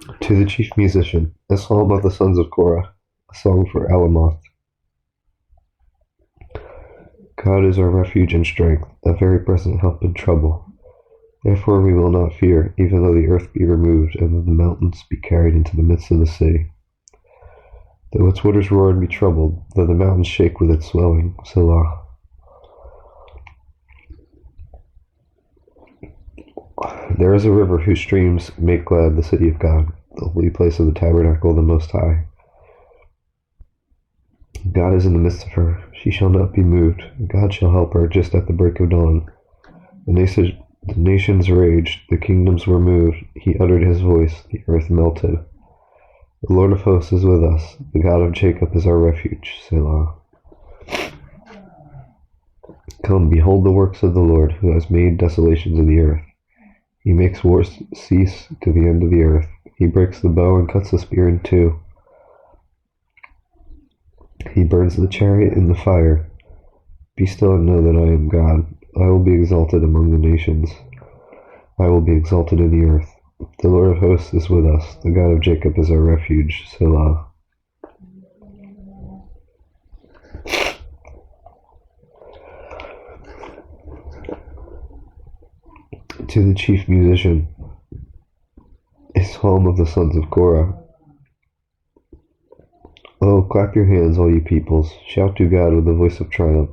To the chief musician, a psalm of the sons of Korah, a song for Alamoth. God is our refuge and strength, a very present help in trouble. Therefore we will not fear, even though the earth be removed, and though the mountains be carried into the midst of the sea. Though its waters roar and be troubled, though the mountains shake with its swelling. Selah. There is a river whose streams make glad the city of God, the holy place of the tabernacle of the Most High. God is in the midst of her. She shall not be moved. God shall help her just at the break of dawn. The nations raged, the kingdoms were moved. He uttered his voice, the earth melted. The Lord of hosts is with us. The God of Jacob is our refuge. Selah. Come, behold the works of the Lord, who has made desolations in the earth. He makes wars cease to the end of the earth. He breaks the bow and cuts the spear in two. He burns the chariot in the fire. Be still and know that I am God. I will be exalted among the nations. I will be exalted in the earth. The Lord of hosts is with us. The God of Jacob is our refuge. Selah. To the chief musician, a psalm of the sons of Korah. Oh, clap your hands, all you peoples. Shout to God with the voice of triumph.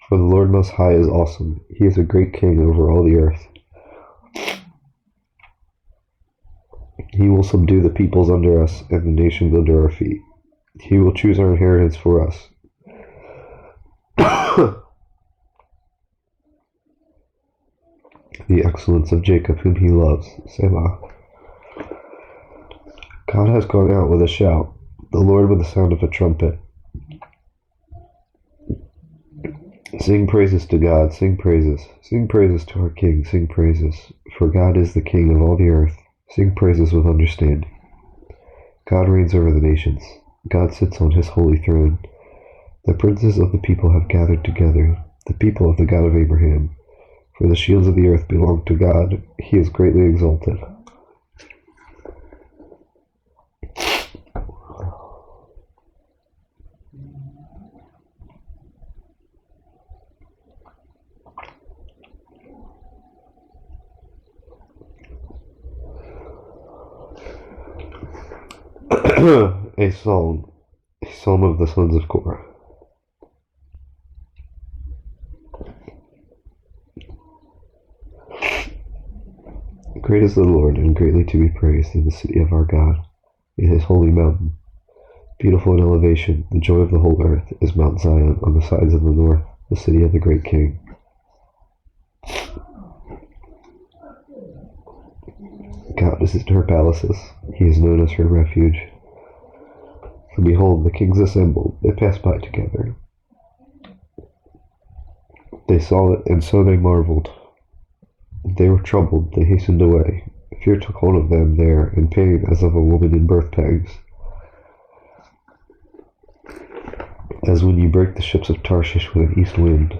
For the Lord Most High is awesome. He is a great king over all the earth. He will subdue the peoples under us and the nations under our feet. He will choose our inheritance for us. The excellence of Jacob whom he loves. Selah. God has gone out with a shout, the Lord with the sound of a trumpet. Sing praises to God, sing praises. Sing praises to our King, sing praises. For God is the King of all the earth. Sing praises with understanding. God reigns over the nations. God sits on his holy throne. The princes of the people have gathered together, the people of the God of Abraham. For the shields of the earth belong to God. He is greatly exalted. A psalm of the sons of Korah. Great is the Lord, and greatly to be praised in the city of our God, in his holy mountain. Beautiful in elevation, the joy of the whole earth is Mount Zion on the sides of the north, the city of the great King. God is in her palaces. He is known as her refuge. For behold, the kings assembled. They passed by together. They saw it, and so they marveled. They were troubled. They hastened away. Fear took hold of them there, and pain as of a woman in birth pangs. As when you break the ships of Tarshish with an east wind.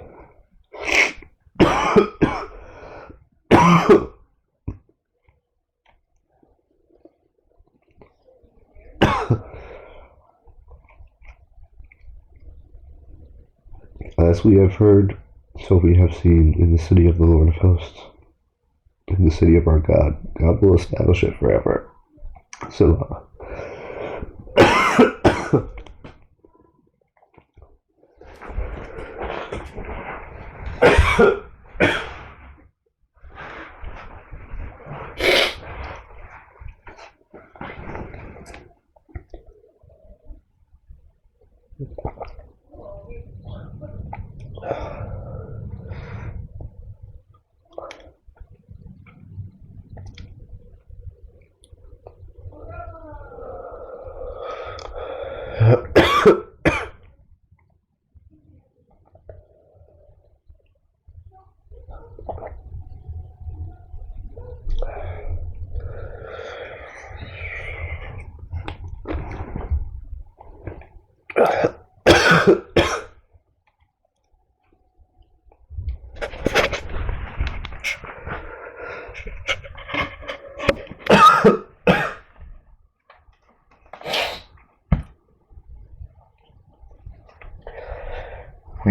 As we have heard, so we have seen in the city of the Lord of hosts, in the city of our God. God will establish it forever. Selah.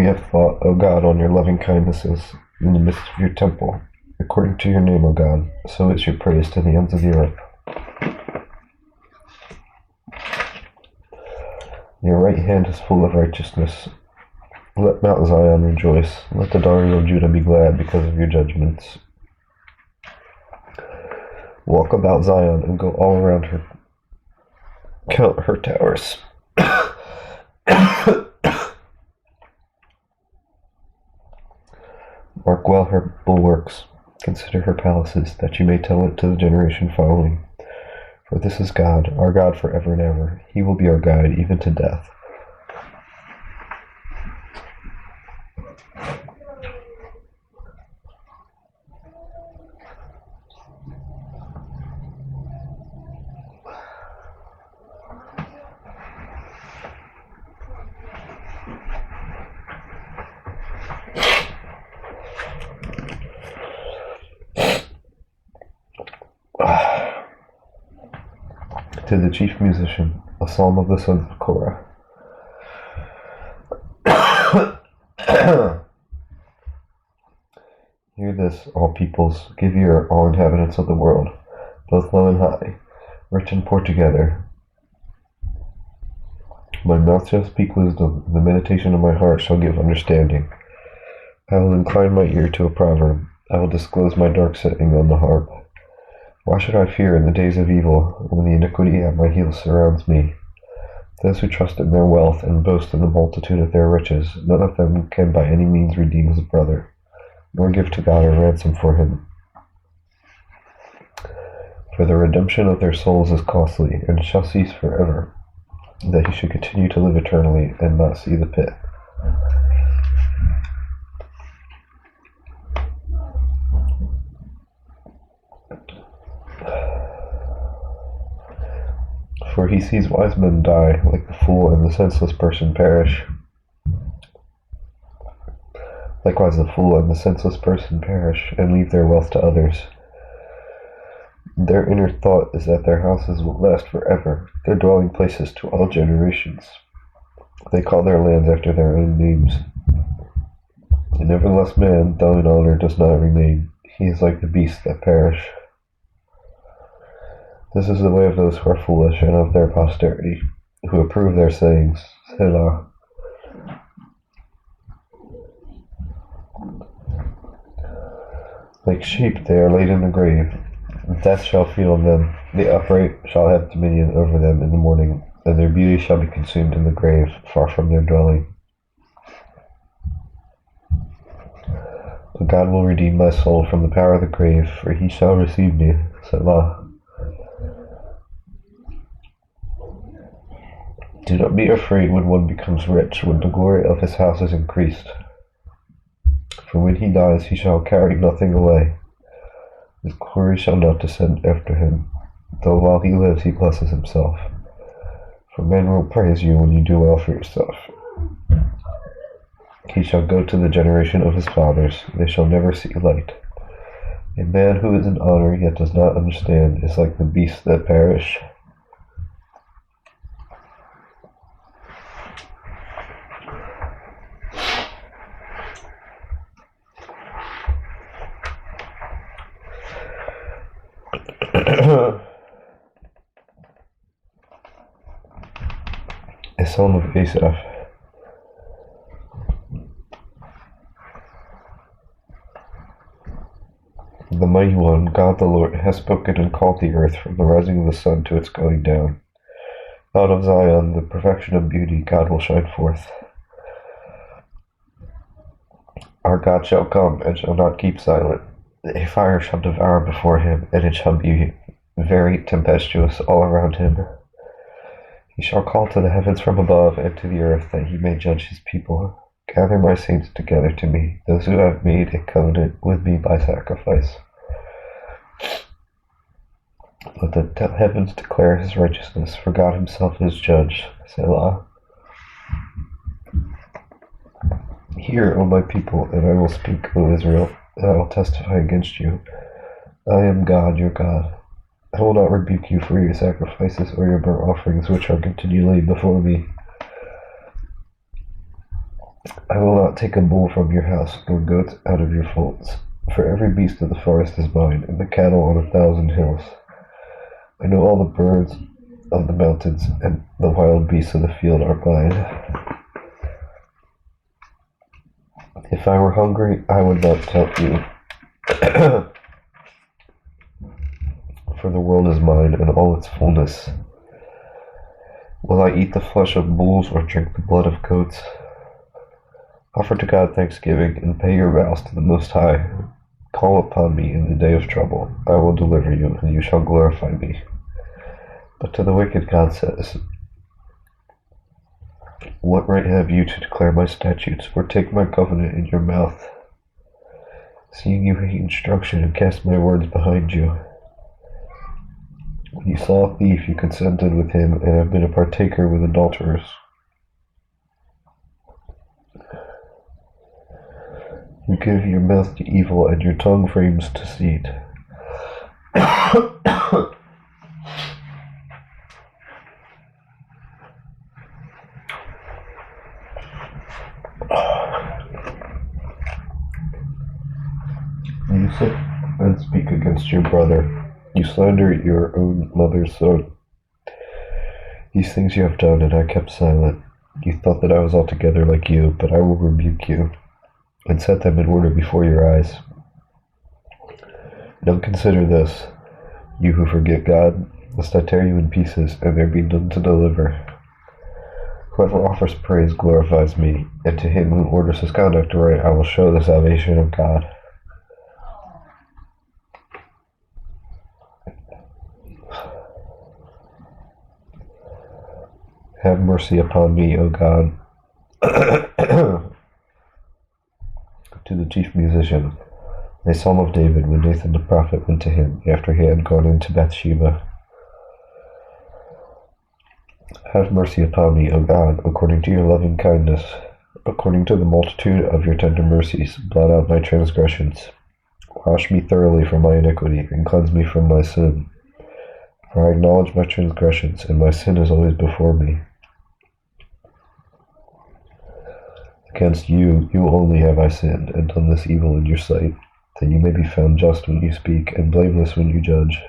we have thought, O God, on your loving kindnesses in the midst of your temple. According to your name, O God, so is your praise to the ends of the earth. Your right hand is full of righteousness. Let Mount Zion rejoice. Let the daughters of Judah be glad because of your judgments. Walk about Zion and go all around her. Count her towers. Mark well her bulwarks. Consider her palaces, that you may tell it to the generation following. For this is God, our God forever and ever. He will be our guide, even to death. To the chief musician, a psalm of the sons of Korah. Hear this, all peoples, give ear, all inhabitants of the world, both low and high, rich and poor together. My mouth shall speak wisdom, the meditation of my heart shall give understanding. I will incline my ear to a proverb, I will disclose my dark setting on the harp. Why should I fear in the days of evil, when the iniquity at my heels surrounds me? Those who trust in their wealth and boast in the multitude of their riches, none of them can by any means redeem his brother, nor give to God a ransom for him. For the redemption of their souls is costly, and shall cease forever, that he should continue to live eternally and not see the pit. For he sees wise men die, like the fool and the senseless person perish. Likewise the fool and the senseless person perish, and leave their wealth to others. Their inner thought is that their houses will last forever, their dwelling places to all generations. They call their lands after their own names. And nevertheless man, though in honor, does not remain. He is like the beasts that perish. This is the way of those who are foolish, and of their posterity, who approve their sayings. Selah. Like sheep they are laid in the grave. Death shall feed on them. The upright shall have dominion over them in the morning, and their beauty shall be consumed in the grave, far from their dwelling. But God will redeem my soul from the power of the grave, for he shall receive me. Selah. Do not be afraid when one becomes rich, when the glory of his house is increased. For when he dies, he shall carry nothing away. His glory shall not descend after him, though while he lives he blesses himself. For men will praise you when you do well for yourself. He shall go to the generation of his fathers, they shall never see light. A man who is in honor yet does not understand is like the beasts that perish. A psalm of Asaph. The Mighty One, God the Lord, has spoken and called the earth from the rising of the sun to its going down. Out of Zion, the perfection of beauty, God will shine forth. Our God shall come and shall not keep silent. A fire shall devour before him, and it shall be very tempestuous all around him. He shall call to the heavens from above, and to the earth, that he may judge his people. Gather my saints together to me, those who have made a covenant with me by sacrifice. Let the heavens declare his righteousness, for God himself is judge. Selah. Hear, O my people, and I will speak, O Israel, and I will testify against you. I am God, your God. I will not rebuke you for your sacrifices or your burnt offerings, which are continually before me. I will not take a bull from your house, nor goats out of your folds. For every beast of the forest is mine, and the cattle on 1,000 hills. I know all the birds of the mountains, and the wild beasts of the field are mine. If I were hungry, I would not tell you, for the world is mine, and all its fullness. Will I eat the flesh of bulls, or drink the blood of goats? Offer to God thanksgiving, and pay your vows to the Most High. Call upon me in the day of trouble. I will deliver you, and you shall glorify me. But to the wicked God says, what right have you to declare my statutes, or take my covenant in your mouth? Seeing you hate instruction and cast my words behind you. When you saw a thief, you consented with him, and have been a partaker with adulterers. You give your mouth to evil, and your tongue frames deceit. You sit and speak against your brother. You slander your own mother's son. These things you have done, and I kept silent. You thought that I was altogether like you, but I will rebuke you, and set them in order before your eyes. Now consider this, you who forget God, lest I tear you in pieces, and there be none to deliver. Whoever offers praise glorifies me, and to him who orders his conduct right, I will show the salvation of God. Have mercy upon me, O God. To the chief musician, a psalm of David when Nathan the prophet went to him after he had gone into Bathsheba. Have mercy upon me, O God, according to your loving kindness, according to the multitude of your tender mercies, blot out my transgressions. Wash me thoroughly from my iniquity, and cleanse me from my sin. For I acknowledge my transgressions, and my sin is always before me. Against you, you only have I sinned, and done this evil in your sight, that you may be found just when you speak, and blameless when you judge.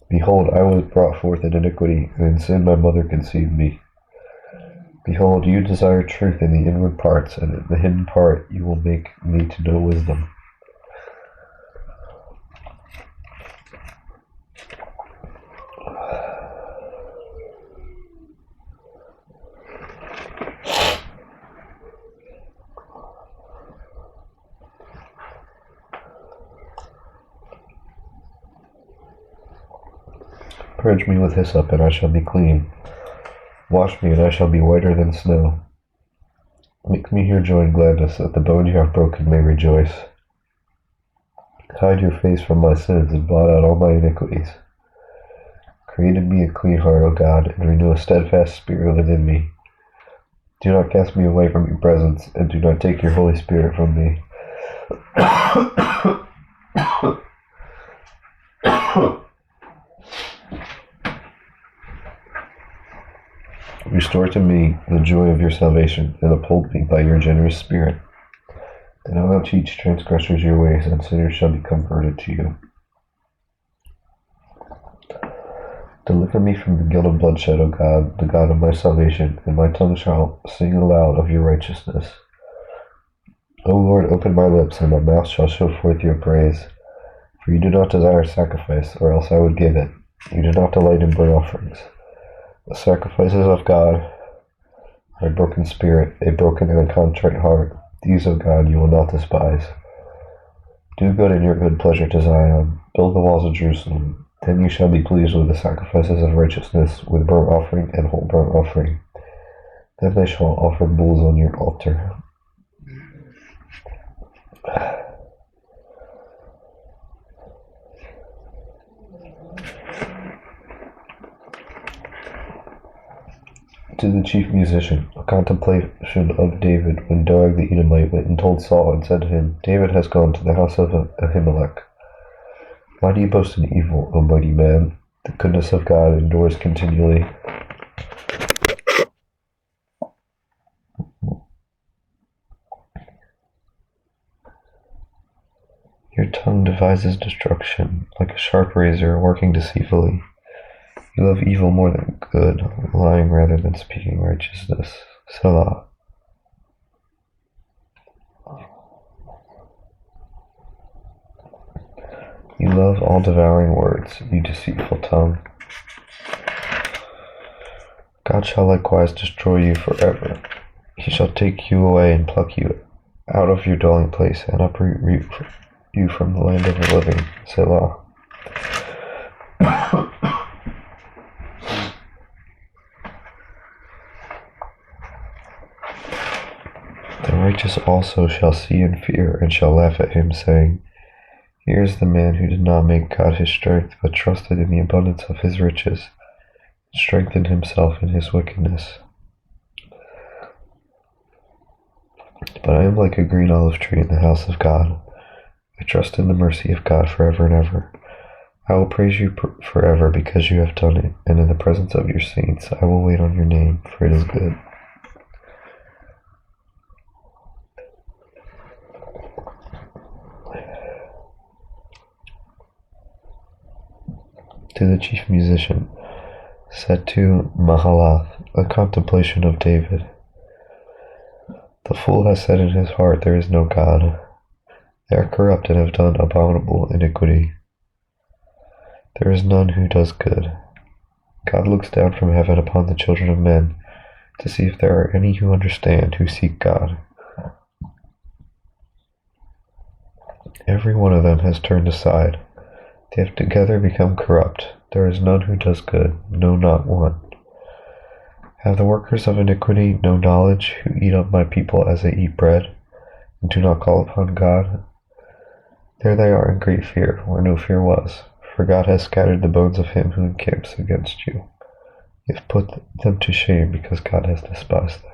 Behold, I was brought forth in iniquity, and in sin my mother conceived me. Behold, you desire truth in the inward parts, and in the hidden part you will make me to know wisdom. Purge me with hyssop, and I shall be clean. Wash me, and I shall be whiter than snow. Make me hear joy and gladness, that the bones you have broken may rejoice. Hide your face from my sins, and blot out all my iniquities. Create in me a clean heart, O God, and renew a steadfast spirit within me. Do not cast me away from your presence, and do not take your Holy Spirit from me. Restore to me the joy of your salvation, and uphold me by your generous spirit. Then I will teach transgressors your ways, and sinners shall be converted to you. Deliver me from the guilt of bloodshed, O God, the God of my salvation, and my tongue shall sing aloud of your righteousness. O Lord, open my lips, and my mouth shall show forth your praise. For you do not desire sacrifice, or else I would give it. You do not delight in burnt offerings. The sacrifices of God are a broken spirit, a broken and a contrite heart. These, O God, you will not despise. Do good in your good pleasure to Zion. Build the walls of Jerusalem. Then you shall be pleased with the sacrifices of righteousness, with burnt offering and whole burnt offering. Then they shall offer bulls on your altar. To the chief musician, a contemplation of David when Doeg the Edomite went and told Saul and said to him, David has gone to the house of Ahimelech. Why do you boast in evil, O mighty man? The goodness of God endures continually. Your tongue devises destruction, like a sharp razor working deceitfully. You love evil more than good, lying rather than speaking righteousness. Selah. You love all devouring words, you deceitful tongue. God shall likewise destroy you forever. He shall take you away and pluck you out of your dwelling place and uproot you from the land of the living. Selah. The righteous also shall see and fear, and shall laugh at him, saying, Here is the man who did not make God his strength, but trusted in the abundance of his riches, and strengthened himself in his wickedness. But I am like a green olive tree in the house of God. I trust in the mercy of God forever and ever. I will praise you forever because you have done it, and in the presence of your saints I will wait on your name, for it is good. To the chief musician, set to Mahalath, a contemplation of David. The fool has said in his heart, There is no God. They are corrupt and have done abominable iniquity. There is none who does good. God looks down from heaven upon the children of men to see if there are any who understand, who seek God. Every one of them has turned aside. They have together become corrupt. There is none who does good, no, not one. Have the workers of iniquity no knowledge, who eat up my people as they eat bread, and do not call upon God? There they are in great fear, where no fear was, for God has scattered the bones of him who encamps against you. You have put them to shame, because God has despised them.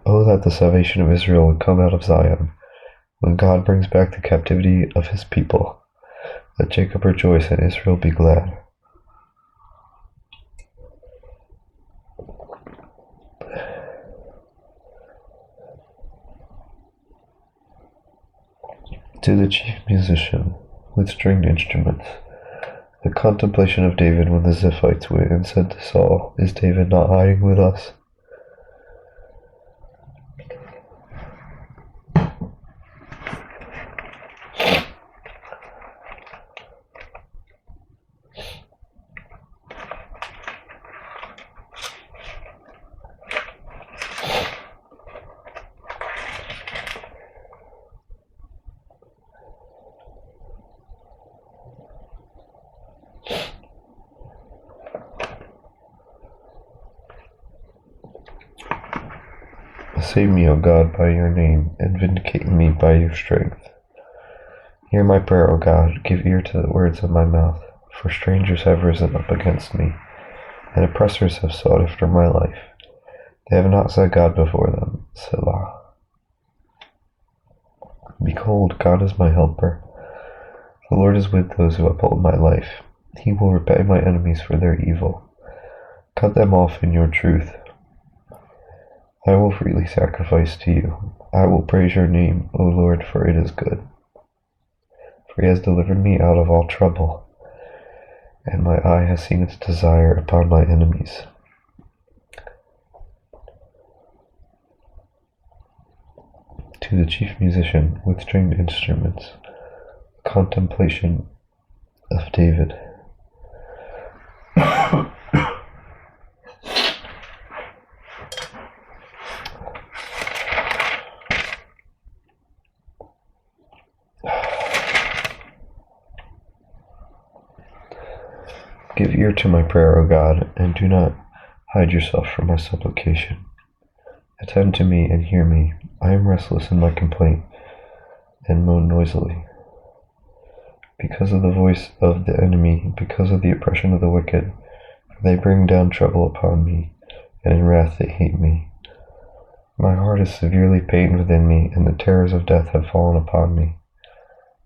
Oh, that the salvation of Israel would come out of Zion, when God brings back the captivity of his people. Let Jacob rejoice and Israel be glad. To the chief musician, with stringed instruments, the contemplation of David when the Ziphites went and said to Saul, Is David not hiding with us? Save me, O God, by your name, and vindicate me by your strength. Hear my prayer, O God, give ear to the words of my mouth, for strangers have risen up against me, and oppressors have sought after my life. They have not set God before them. Selah. Behold, God is my helper. The Lord is with those who uphold my life. He will repay my enemies for their evil. Cut them off in your truth. I will freely sacrifice to you. I will praise your name, O Lord, for it is good. For he has delivered me out of all trouble, and my eye has seen its desire upon my enemies. To the chief musician with stringed instruments, contemplation of David. Give ear to my prayer, O God, and do not hide yourself from my supplication. Attend to me and hear me. I am restless in my complaint, and moan noisily. Because of the voice of the enemy, because of the oppression of the wicked, for they bring down trouble upon me, and in wrath they hate me. My heart is severely pained within me, and the terrors of death have fallen upon me.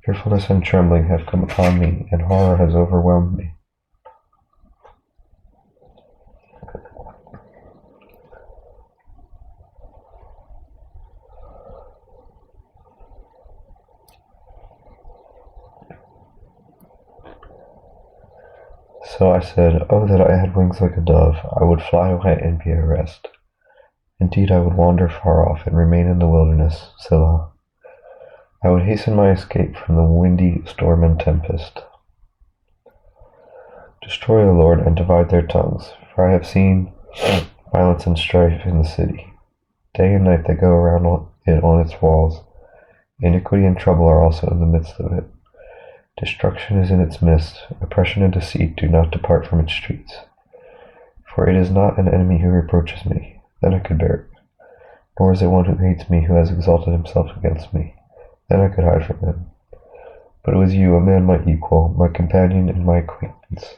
Fearfulness and trembling have come upon me, and horror has overwhelmed me. So I said, "Oh, that I had wings like a dove! I would fly away and be at rest. Indeed, I would wander far off and remain in the wilderness, Selah. I would hasten my escape from the windy storm and tempest. Destroy, O Lord, and divide their tongues, for I have seen violence and strife in the city. Day and night they go around it on its walls. Iniquity and trouble are also in the midst of it. Destruction is in its midst. Oppression and deceit do not depart from its streets. For it is not an enemy who reproaches me, then I could bear it. Nor is it one who hates me who has exalted himself against me, then I could hide from him. But it was you, a man my equal, my companion and my acquaintance.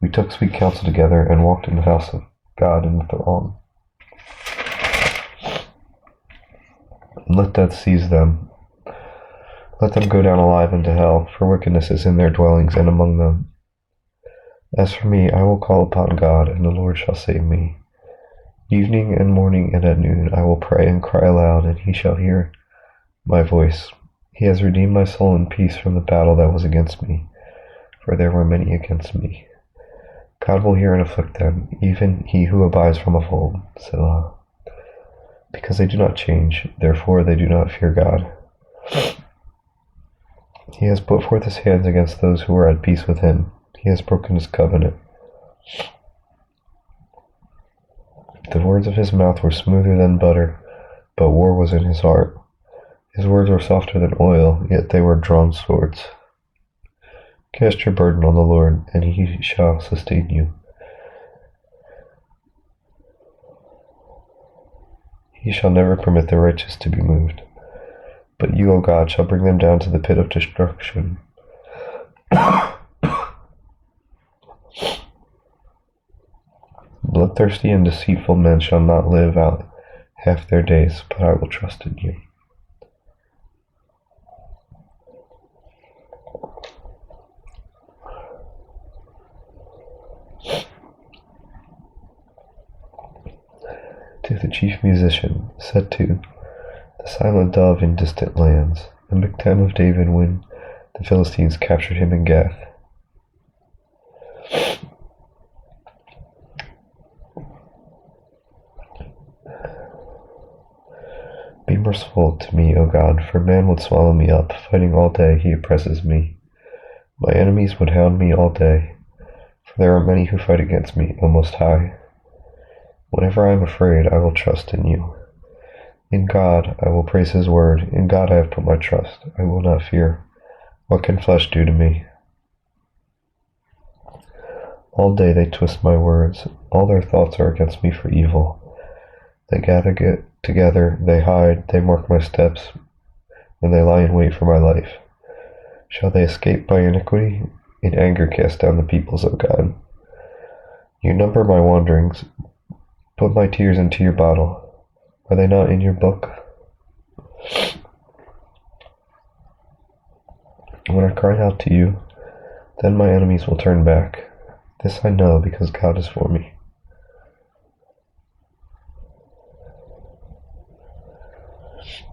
We took sweet counsel together and walked in the house of God in the throng. Let death seize them. Let them go down alive into hell, for wickedness is in their dwellings and among them. As for me, I will call upon God, and the Lord shall save me. Evening and morning and at noon I will pray and cry aloud, and he shall hear my voice. He has redeemed my soul in peace from the battle that was against me, for there were many against me. God will hear and afflict them, even he who abides from of old, Selah. Because they do not change, therefore they do not fear God. He has put forth his hands against those who are at peace with him. He has broken his covenant. The words of his mouth were smoother than butter, but war was in his heart. His words were softer than oil, yet they were drawn swords. Cast your burden on the Lord, and he shall sustain you. He shall never permit the righteous to be moved. But you, O God, shall bring them down to the pit of destruction. Bloodthirsty and deceitful men shall not live out half their days, but I will trust in you. To the chief musician, set to the silent dove in distant lands, the Michtam of David when the Philistines captured him in Gath. Be merciful to me, O God, for man would swallow me up. Fighting all day, he oppresses me. My enemies would hound me all day, for there are many who fight against me, O Most High. Whenever I am afraid, I will trust in you. In God I will praise his word. In God I have put my trust. I will not fear. What can flesh do to me? All day they twist my words. All their thoughts are against me for evil. They gather together, they hide, they mark my steps, and they lie in wait for my life. Shall they escape by iniquity? In anger cast down the peoples, O God. You number my wanderings. Put my tears into your bottle. Are they not in your book? When I cry out to you, then my enemies will turn back. This I know because God is for me.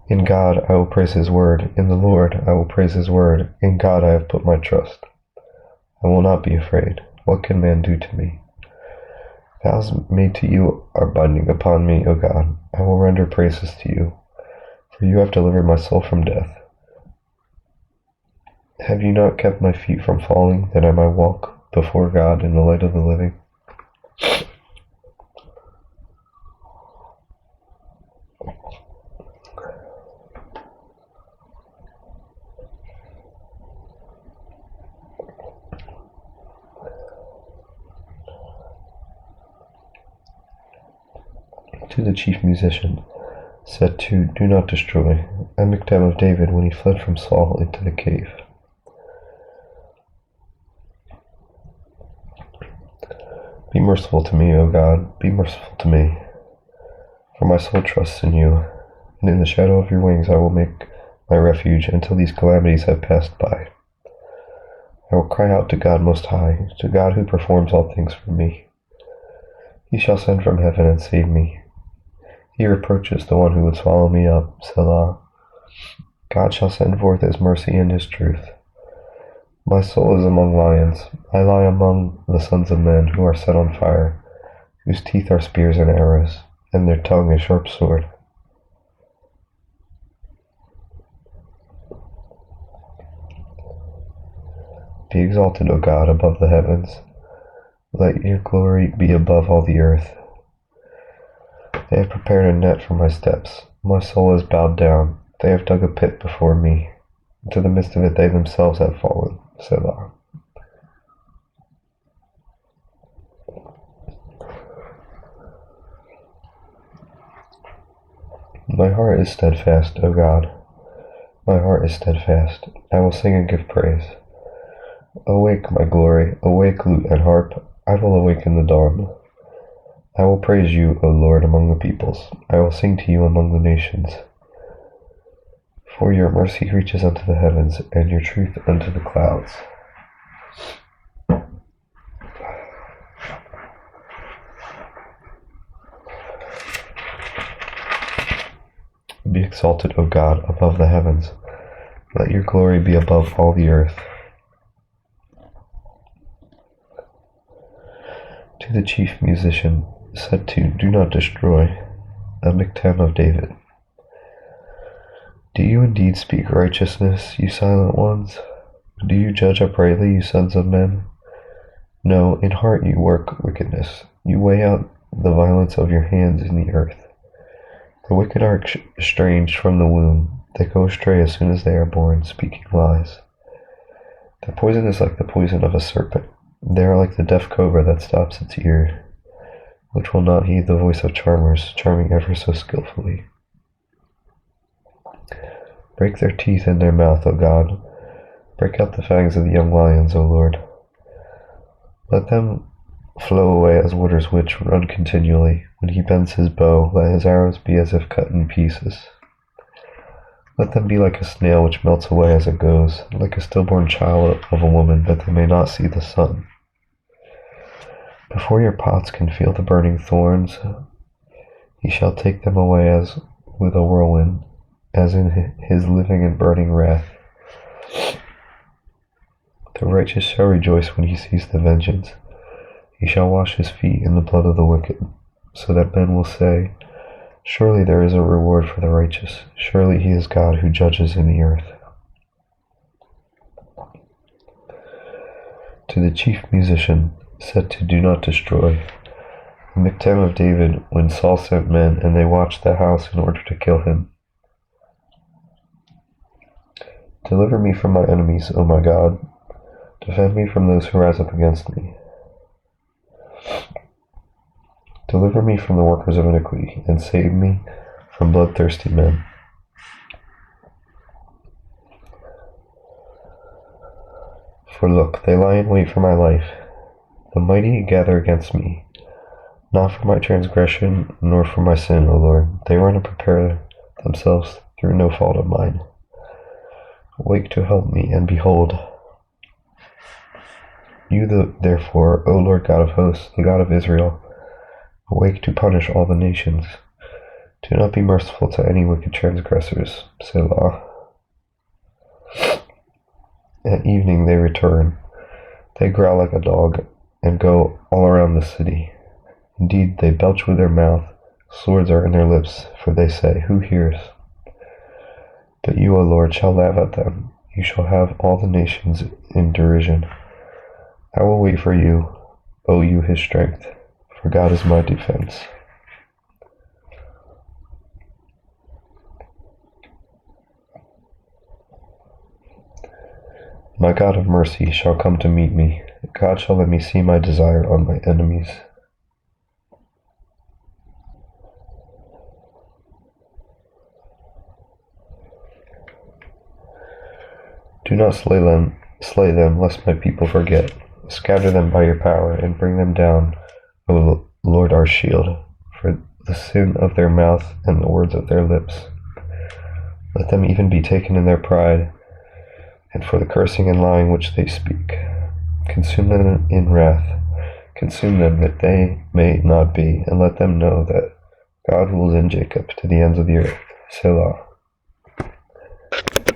In God I will praise his word. In the Lord I will praise his word. In God I have put my trust. I will not be afraid. What can man do to me? Vows made to you are binding upon me, O God. I will render praises to you, for you have delivered my soul from death. Have you not kept my feet from falling, that I might walk before God in the light of the living? To the chief musician, set to Do Not Destroy, a Michtam of David when he fled from Saul into the cave. Be merciful to me, O God, be merciful to me. For my soul trusts in you, and in the shadow of your wings I will make my refuge until these calamities have passed by. I will cry out to God Most High, to God who performs all things for me. He shall send from heaven and save me. He reproaches the one who would swallow me up, Selah. God shall send forth his mercy and his truth. My soul is among lions. I lie among the sons of men who are set on fire, whose teeth are spears and arrows, and their tongue a sharp sword. Be exalted, O God, above the heavens. Let your glory be above all the earth. They have prepared a net for my steps. My soul is bowed down. They have dug a pit before me. Into the midst of it they themselves have fallen. Selah. My heart is steadfast, O God. My heart is steadfast. I will sing and give praise. Awake, my glory. Awake, lute and harp. I will awake in the dawn. I will praise you, O Lord, among the peoples. I will sing to you among the nations. For your mercy reaches unto the heavens, and your truth unto the clouds. Be exalted, O God, above the heavens. Let your glory be above all the earth. To the chief musician, set to Do Not Destroy, a Miktam of David. Do you indeed speak righteousness, you silent ones? Do you judge uprightly, you sons of men? No, in heart you work wickedness. You weigh out the violence of your hands in the earth. The wicked are estranged from the womb. They go astray as soon as they are born, speaking lies. Their poison is like the poison of a serpent. They are like the deaf cobra that stops its ear, which will not heed the voice of charmers, charming ever so skillfully. Break their teeth in their mouth, O God. Break out the fangs of the young lions, O Lord. Let them flow away as waters which run continually. When he bends his bow, let his arrows be as if cut in pieces. Let them be like a snail which melts away as it goes, like a stillborn child of a woman, that they may not see the sun. Before your pots can feel the burning thorns, he shall take them away as with a whirlwind, as in his living and burning wrath. The righteous shall rejoice when he sees the vengeance. He shall wash his feet in the blood of the wicked, so that men will say, Surely there is a reward for the righteous. Surely he is God who judges in the earth. To the chief musician, set to Do Not Destroy, the Miktam of David, when Saul sent men, and they watched the house in order to kill him. Deliver me from my enemies, O my God. Defend me from those who rise up against me. Deliver me from the workers of iniquity, and save me from bloodthirsty men. For look, they lie in wait for my life. The mighty gather against me, not for my transgression, nor for my sin, O Lord. They run and prepare themselves through no fault of mine. Awake to help me, and behold, you therefore, O Lord God of hosts, the God of Israel, awake to punish all the nations. Do not be merciful to any wicked transgressors. Selah. At evening they return. They growl like a dog, and go all around the city. Indeed, they belch with their mouth. Swords are in their lips, for they say, Who hears? But you, O Lord, shall laugh at them. You shall have all the nations in derision. I will wait for you, O you his strength, for God is my defense. My God of mercy shall come to meet me. God shall let me see my desire on my enemies. Do not slay them, lest my people forget. Scatter them by your power, and bring them down, O Lord our shield. For the sin of their mouth and the words of their lips. Let them even be taken in their pride, and for the cursing and lying which they speak. Consume them in wrath, consume them that they may not be, and let them know that God rules in Jacob to the ends of the earth. Selah.